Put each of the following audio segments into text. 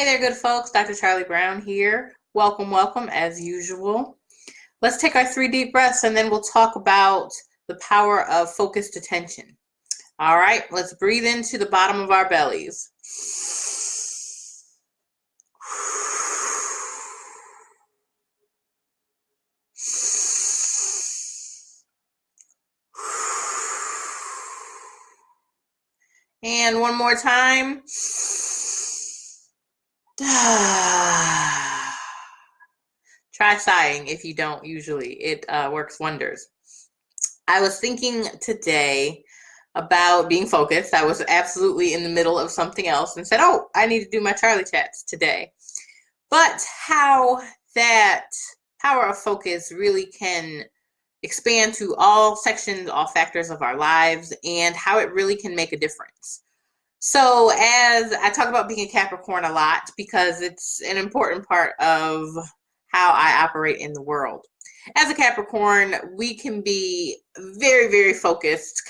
Hey there, good folks. Dr. Charlie Brown here. Welcome, welcome, as usual. Let's take our 3 deep breaths and then we'll talk about the power of focused attention. All right, let's breathe into the bottom of our bellies. And one more time. Try sighing if you don't usually. It works wonders. I was thinking today about being focused. I was absolutely in the middle of something else and said, oh, I need to do my Charlie chats today. But how that power of focus really can expand to all sections, all factors of our lives, and how it really can make a difference. So as I talk about being a Capricorn a lot because it's an important part of how I operate in the world. As a Capricorn, we can be very, very focused,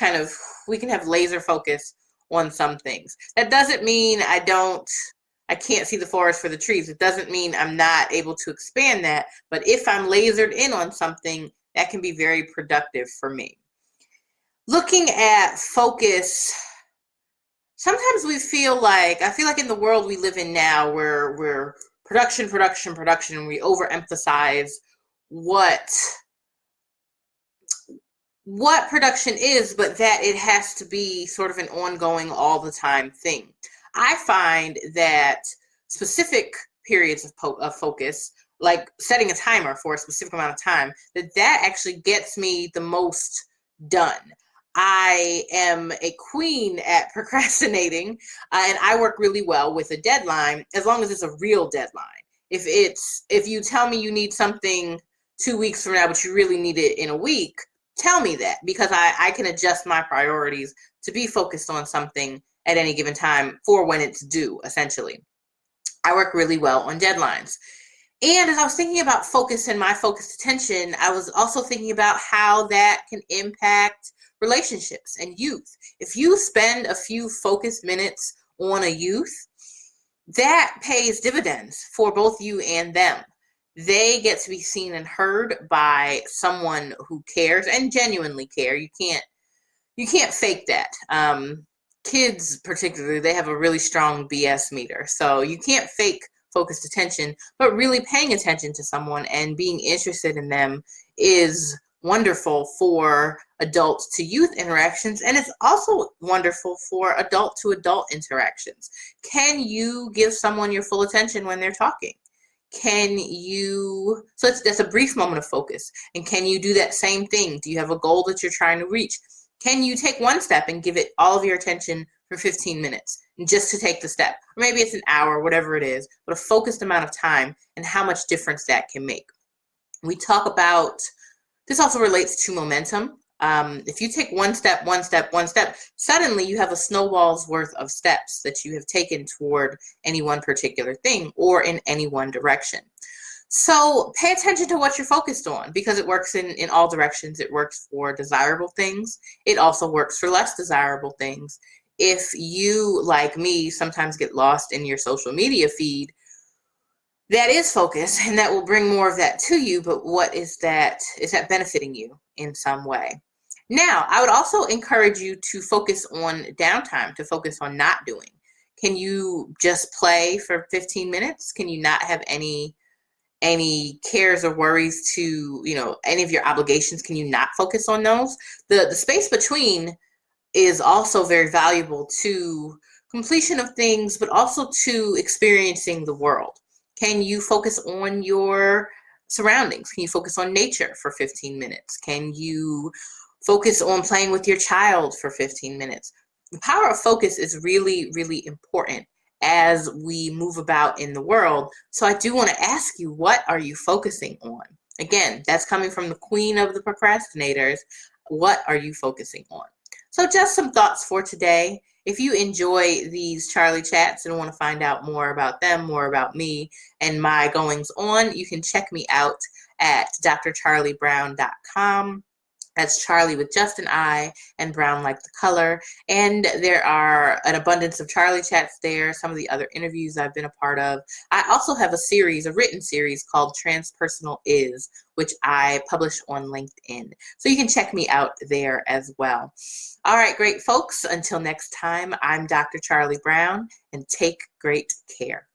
we can have laser focus on some things. That doesn't mean I can't see the forest for the trees. It doesn't mean I'm not able to expand that, but if I'm lasered in on something, that can be very productive for me. Looking at focus, sometimes I feel like in the world we live in now, where we're production, and we overemphasize what production is, but that it has to be sort of an ongoing, all the time thing. I find that specific periods of focus, like setting a timer for a specific amount of time, that actually gets me the most done. I am a queen at procrastinating, and I work really well with a deadline as long as it's a real deadline. If you tell me you need something 2 weeks from now, but you really need it in a week, tell me that, because I can adjust my priorities to be focused on something at any given time for when it's due, essentially. I work really well on deadlines. And as I was thinking about focus and my focused attention, I was also thinking about how that can impact relationships and youth. If you spend a few focused minutes on a youth, that pays dividends for both you and them. They get to be seen and heard by someone who cares and genuinely care. You can't fake that. Kids particularly, they have a really strong BS meter. So you can't fake focused attention, but really paying attention to someone and being interested in them is wonderful for adult to youth interactions, and it's also wonderful for adult to adult interactions. Can you give someone your full attention when they're talking? That's a brief moment of focus. And can you do that same thing? Do you have a goal that you're trying to reach? Can you take one step and give it all of your attention for 15 minutes just to take the step? Or maybe it's an hour, whatever it is, but a focused amount of time, and how much difference that can make. We talk about, this also relates to momentum. If you take one step, suddenly you have a snowball's worth of steps that you have taken toward any one particular thing or in any one direction. So pay attention to what you're focused on, because it works in all directions. It works for desirable things. It also works for less desirable things. If you, like me, sometimes get lost in your social media feed, that is focus, and that will bring more of that to you. But what is that? Is that benefiting you in some way? Now, I would also encourage you to focus on downtime, to focus on not doing. Can you just play for 15 minutes? Can you not have any cares or worries to, any of your obligations? Can you not focus on those? The space between is also very valuable to completion of things, but also to experiencing the world. Can you focus on your surroundings? Can you focus on nature for 15 minutes? Can you focus on playing with your child for 15 minutes? The power of focus is really, really important as we move about in the world. So I do want to ask you, what are you focusing on? Again, that's coming from the queen of the procrastinators. What are you focusing on? So just some thoughts for today. If you enjoy these Charlie chats and want to find out more about them, more about me and my goings on, you can check me out at drcharliebrown.com. That's Charli with just an I and Brown like the color. And there are an abundance of Charli chats there, some of the other interviews I've been a part of. I also have a series, a written series called Transpersonal Is, which I publish on LinkedIn. So you can check me out there as well. All right, great folks. Until next time, I'm Dr. Charli Brown, and take great care.